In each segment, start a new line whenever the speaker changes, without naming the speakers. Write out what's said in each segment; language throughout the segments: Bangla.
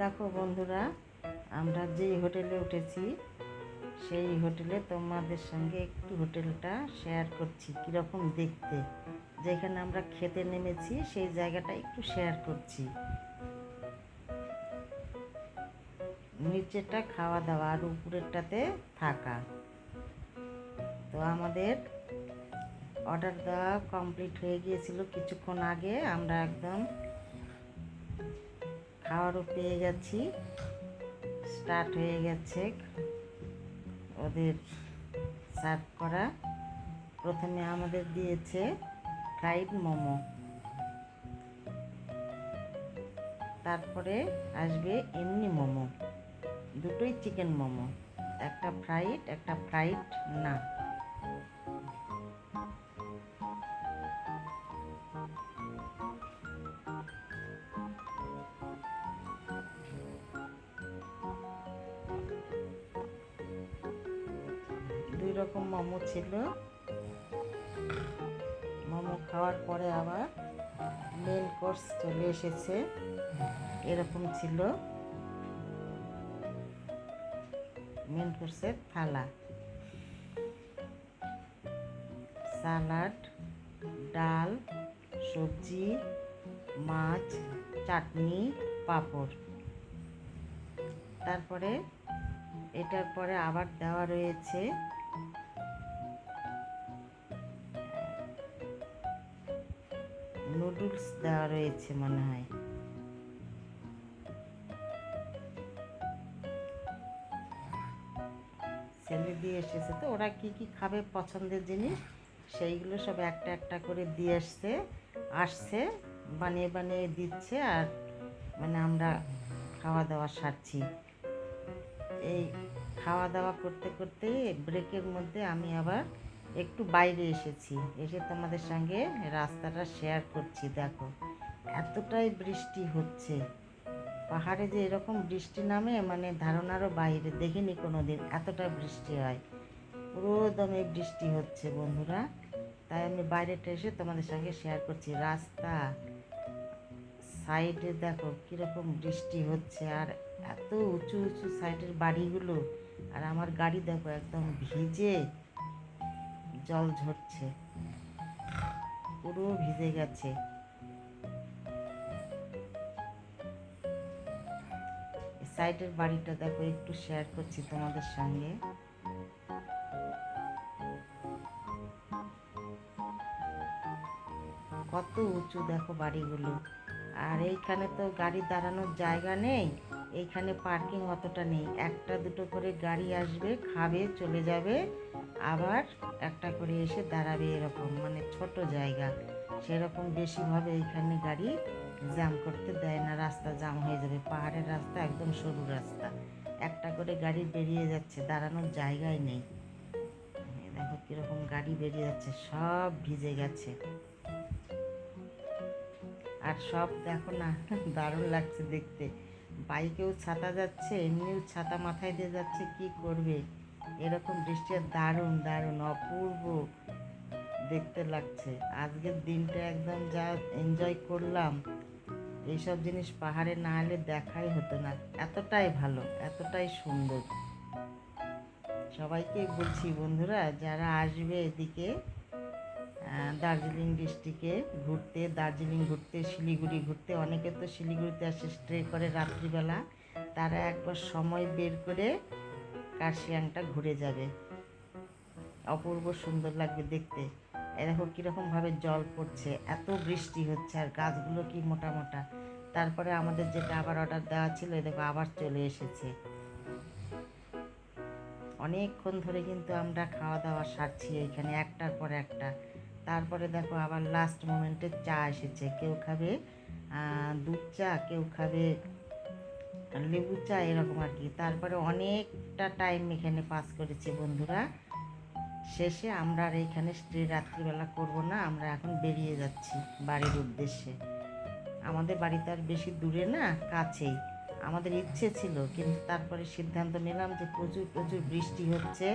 দেখো বন্ধুরা, আমরা যেই হোটেলে উঠেছি সেই হোটেলে তোমাদের সঙ্গে একটু হোটেলটা শেয়ার করছি কীরকম দেখতে। যেখানে আমরা খেতে নেমেছি সেই জায়গাটা একটু শেয়ার করছি। নিচেরটা খাওয়া দাওয়া আর উপরেরটাতে থাকা। তো আমাদের অর্ডার দেওয়া কমপ্লিট হয়ে গিয়েছিল কিছুক্ষণ আগে। আমরা একদম খাওয়ারও পেয়ে গেছি, স্টার্ট হয়ে গেছে ওদের সার্ভ করা। প্রথমে আমাদের দিয়েছে ফ্রাইড মোমো, তারপরে আসবে এমনি মোমো, দুটোই চিকেন মোমো, একটা ফ্রাইড একটা ফ্রাইড না। দুই রকম মোমো ছিল। মোমো খাওয়ার পরে আবার মেন কোর্স চলে এসেছে। এরকম ছিল মেন কোর্সের থালা। সালাড, ডাল, সবজি, মাছ, চাটনি, পাঁপড়। তারপরে এটার পরে আবার দেওয়া রয়েছে নুডলস দেওয়া রয়েছে মনে হয়। ছেলে দিয়ে এসেছে, তো ওরা কি কি খাবে পছন্দের জিনিস সেইগুলো সব একটা একটা করে দিয়ে আসছে বানিয়ে বানিয়ে দিচ্ছে। আর মানে আমরা খাওয়া দাওয়া সারছি। এই খাওয়া দাওয়া করতে করতে ব্রেকের মধ্যে আমি আবার একটু বাইরে এসেছি, এসে তোমাদের সঙ্গে রাস্তাটা শেয়ার করছি। দেখো এতটাই বৃষ্টি হচ্ছে, পাহাড়ে যে এরকম বৃষ্টি নামে মানে ধারণারও বাইরে, দেখিনি কোনো দিন এতটা বৃষ্টি হয়। পুরো দমে বৃষ্টি হচ্ছে বন্ধুরা। তাই আমি বাইরেটা এসে তোমাদের সঙ্গে শেয়ার করছি। রাস্তা সাইডে দেখো কীরকম বৃষ্টি হচ্ছে, আর এত উঁচু উঁচু সাইডের বাড়িগুলো, আর আমার গাড়ি দেখো একদম ভিজে জল ঝরছে, পুরো ভিজে গেছে। সাইডের বাড়িটা দেখো একটু শেয়ার করছি তোমাদের সঙ্গে। কত উঁচু দেখো বাড়িগুলো। আর এইখানে তো গাড়ি দাঁড়ানোর জায়গা নেই, এইখানে পার্কিং অতটা নেই। একটা দুটো করে গাড়ি আসবে, খাবে, চলে যাবে, আবার একটা করে এসে দাঁড়াবে, এরকম মানে ছোট জায়গা। সেরকম বেশিভাবে এইখানে গাড়ি জ্যাম করতে দেয় না, রাস্তা জ্যাম হয়ে যাবে। পাহাড়ের রাস্তা একদম সরু রাস্তা, একটা করে গাড়ি বেরিয়ে যাচ্ছে, দাঁড়ানোর জায়গাই নেই। দেখো কীরকম গাড়ি বেরিয়ে যাচ্ছে, সব ভিজে গেছে। আর সব দেখো না, দারুণ লাগছে দেখতে। বাইকেও ছাতা যাচ্ছে, এমনিও ছাতা মাথায় দিয়ে যাচ্ছে, কি করবে এরকম বৃষ্টি। দারুণ দারুণ অপূর্ব দেখতে লাগছে। আজকের দিনটা একদম যা এনজয় করলাম, এইসব জিনিস পাহাড়ে না এলে দেখাই হতো না। এতটাই ভালো, এতটাই সুন্দর। সবাইকে বলছি বন্ধুরা, যারা আসবে এদিকে দার্জিলিং ডিস্ট্রিক্টে ঘুরতে, দার্জিলিং ঘুরতে, শিলিগুড়ি ঘুরতে, অনেকে তো শিলিগুড়িতে আসে স্টে করে রাত্রিবেলা, তারা একবার সময় বের করে কার্শিয়াংটা ঘুরে যাবে। অপূর্ব সুন্দর লাগবে দেখতে। এ দেখো কীরকমভাবে জল পড়ছে, এত বৃষ্টি হচ্ছে, আর গাছগুলো কি মোটা মোটা। তারপরে আমাদের যেটা আবার অর্ডার দেওয়া ছিল, দেখো আবার চলে এসেছে। অনেকক্ষণ ধরে কিন্তু আমরা খাওয়া দাওয়া সারছি এইখানে একটার পর একটা। তারপরে দেখো আবার লাস্ট মোমেন্টে চা এসেছে। কেউ খাবে দুধ চা, কেউ খাবে লেবু চা, এরকম আর কি। তারপরে অনেকটা টাইম এখানে পাস করেছি বন্ধুরা। শেষে আমরা আর এইখানে স্টে রাত্রিবেলা করব না, আমরা এখন বেরিয়ে যাচ্ছি বাড়ির উদ্দেশ্যে। আমাদের বাড়িতে আর বেশি দূরে না, কাছেই। আমাদের ইচ্ছে ছিল, কিন্তু তারপরে সিদ্ধান্ত নিলাম যে প্রচুর প্রচুর বৃষ্টি হচ্ছে,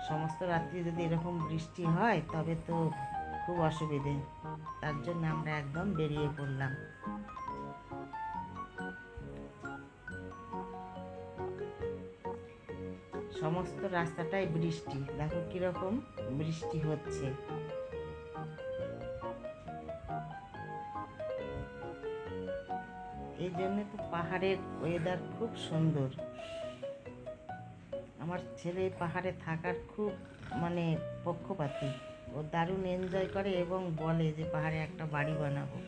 সমস্ত রাত্রি যদি এরকম বৃষ্টি হয় তবে তো খুব অসুবিধে। তার জন্য আমরা একদম বেরিয়ে পড়লাম। সমস্ত রাস্তাটাই বৃষ্টি, দেখো কিরকম বৃষ্টি হচ্ছে। এই জন্য তো পাহাড়ের ওয়েদার খুব সুন্দর। আমার ছেলে পাহাড়ে থাকার খুব মানে পক্ষপাতী, ও দারুণ এনজয় করে এবং বলে যে পাহাড়ে একটা বাড়ি বানাবো।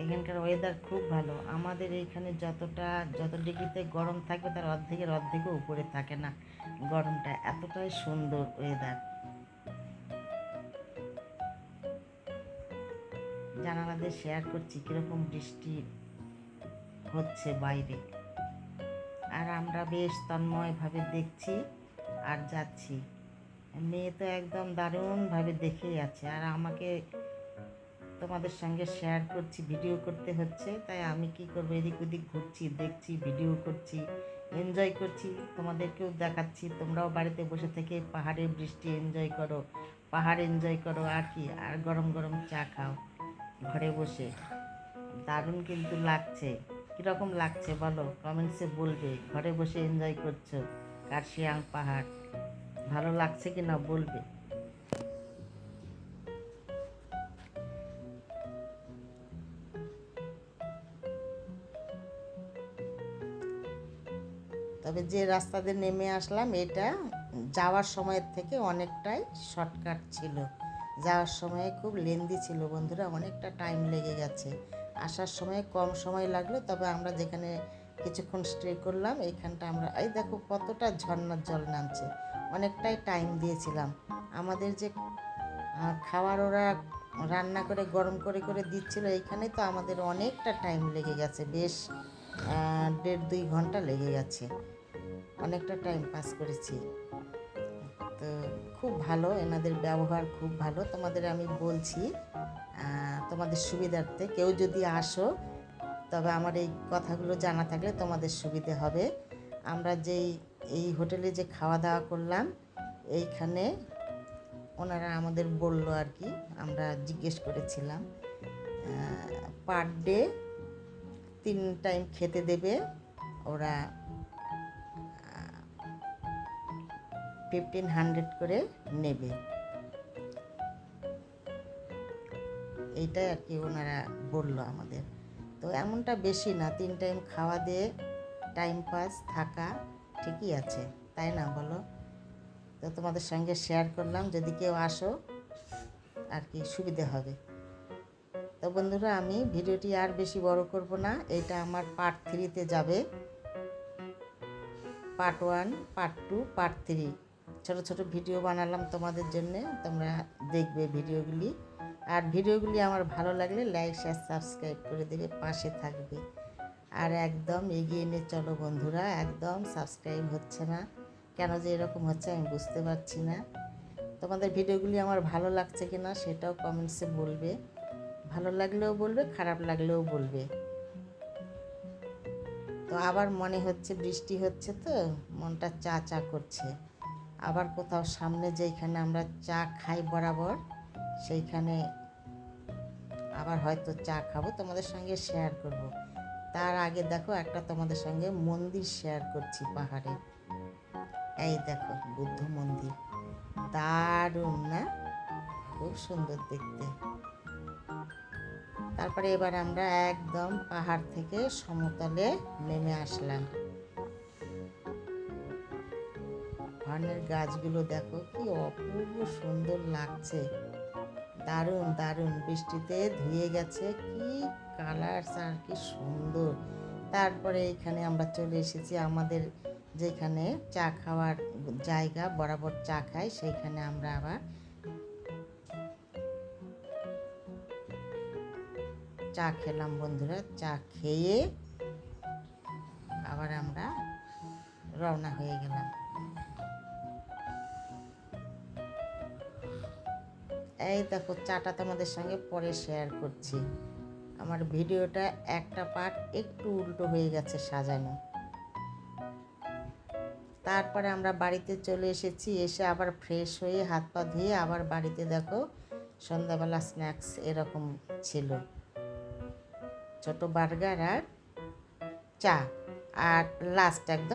এখানকার ওয়েদার খুব ভালো। আমাদের এইখানে যত ডিগ্রিতে গরম থাকবে তার অর্ধেকও উপরে থাকে না। গরমটা এতটাই সুন্দর ওয়েদার। জানালা দিয়ে শেয়ার করছি কীরকম বৃষ্টি হচ্ছে বাইরে, আর আমরা বেশ তন্ময়ভাবে দেখছি আর যাচ্ছি। মেয়ে তো একদম দারুণভাবে দেখেই আছে, আর আমাকে তোমাদের সঙ্গে শেয়ার করছি, ভিডিও করতে হচ্ছে। তাই আমি কি করবো, এদিক ওদিক ঘুরছি, দেখছি, ভিডিও করছি, এনজয় করছি, তোমাদেরকেও দেখাচ্ছি। তোমরাও বাড়িতে বসে থেকে পাহাড়ে বৃষ্টি এনজয় করো, পাহাড় এনজয় করো, আর কি, আর গরম গরম চা খাও ঘরে বসে। দারুণ কিন্তু লাগছে। কীরকম লাগছে বলো, কমেন্টসে বলবে। ঘরে বসে এনজয় করছো কার্শিয়াং পাহাড়, ভালো লাগছে কি না বলবে। তবে যে রাস্তা দিয়ে নেমে আসলাম এটা যাওয়ার সময়ের থেকে অনেকটাই শর্টকাট ছিল। যাওয়ার সময়ে খুব লেন্দি ছিল বন্ধুরা, অনেকটা টাইম লেগে গেছে। আসার সময় কম সময় লাগলো, তবে আমরা যেখানে কিছুক্ষণ স্টে করলাম এইখানটা আমরা এই দেখো কতটা ঝর্ণার জল নামছে। অনেকটাই টাইম দিয়েছিলাম। আমাদের যে খাবার ওরা রান্না করে গরম করে করে দিচ্ছিল, এইখানে তো আমাদের অনেকটা টাইম লেগে গেছে, বেশ 1.5-2 ঘন্টা লেগে গেছে। অনেকটা টাইম পাস করেছি। তো খুব ভালো, এনাদের ব্যবহার খুব ভালো। তোমাদের আমি বলছি, তোমাদের সুবিধার্থে কেউ যদি আসো, তবে আমার এই কথাগুলো জানা থাকলে তোমাদের সুবিধে হবে। আমরা এই হোটেলে যে খাওয়া দাওয়া করলাম, এইখানে ওনারা আমাদের বলল আর কি, আমরা জিজ্ঞেস করেছিলাম পার ডে 3 টাইম খেতে দেবে ওরা, 1500 করে নেবে। এইটাই আর কি ওনারা বললো আমাদের। তো এমনটা বেশি না, 3 টাইম খাওয়া দিয়ে টাইম পাস থাকা ঠিকই আছে, তাই না বলো। তো তোমাদের সঙ্গে শেয়ার করলাম, যদি কেউ আসো আর কি সুবিধে হবে। তো বন্ধুরা, আমি ভিডিওটি আর বেশি বড় করব না, এটা আমার পার্ট 3-তে যাবে। পার্ট 1, পার্ট 2, পার্ট 3 ছোট ছোট ভিডিও বানালাম তোমাদের জন্য, তোমরা দেখবে ভিডিওগুলি। আর ভিডিওগুলি আমার ভালো লাগলে লাইক শেয়ার সাবস্ক্রাইব করে দেবে, পাশে থাকবে। আর একদম এগিয়ে নিয়ে চলো বন্ধুরা, একদম সাবস্ক্রাইব হচ্ছে না কেন, যে এরকম হচ্ছে আমি বুঝতে পারছি না। তোমাদের ভিডিওগুলি আমার ভালো লাগছে কি না সেটাও কমেন্টসে বলবে। ভালো লাগলেও বলবে, খারাপ লাগলেও বলবে। তো আবার মনে হচ্ছে বৃষ্টি হচ্ছে তো মনটা চা চা করছে। আবার কোথাও সামনে যেখানে আমরা চা খাই বরাবর, সেইখানে আবার হয়তো চা খাবো, তোমাদের সঙ্গে শেয়ার করব। তার আগে দেখো একটা তোমাদের সঙ্গে মন্দির শেয়ার করছি পাহাড়ে। এই দেখো বুদ্ধ মন্দির, দারুণ না, খুব সুন্দর দেখতে। তারপরে এবার আমরা একদম পাহাড় থেকে সমতলে নেমে আসলাম। ধানের গাছগুলো দেখো কি অপূর্ব সুন্দর লাগছে, দারুণ দারুণ, বৃষ্টিতে ধুয়ে গেছে, কি কালার আর কি সুন্দর। তারপরে এখানে আমরা চলে এসেছি আমাদের যেখানে চা খাওয়ার জায়গা, বরাবর চা খাই, সেইখানে আমরা আবার চা খেলাম বন্ধুরা। চা খেয়ে আবার আমরা রওনা হয়ে গেলাম। এই দেখো চাটা তোমাদের সঙ্গে পরে শেয়ার করছি। আমার ভিডিওটা একটা পার্ট একটু উল্টো হয়ে গেছে সাজানো। তারপরে আমরা বাড়িতে চলে এসেছি, এসে আবার ফ্রেশ হয়ে হাত পা ধুয়ে আবার বাড়িতে দেখো সন্ধ্যাবেলা স্ন্যাক্স এরকম ছিল, ছোট বার্গার আর চা, আর লাস্ট একদম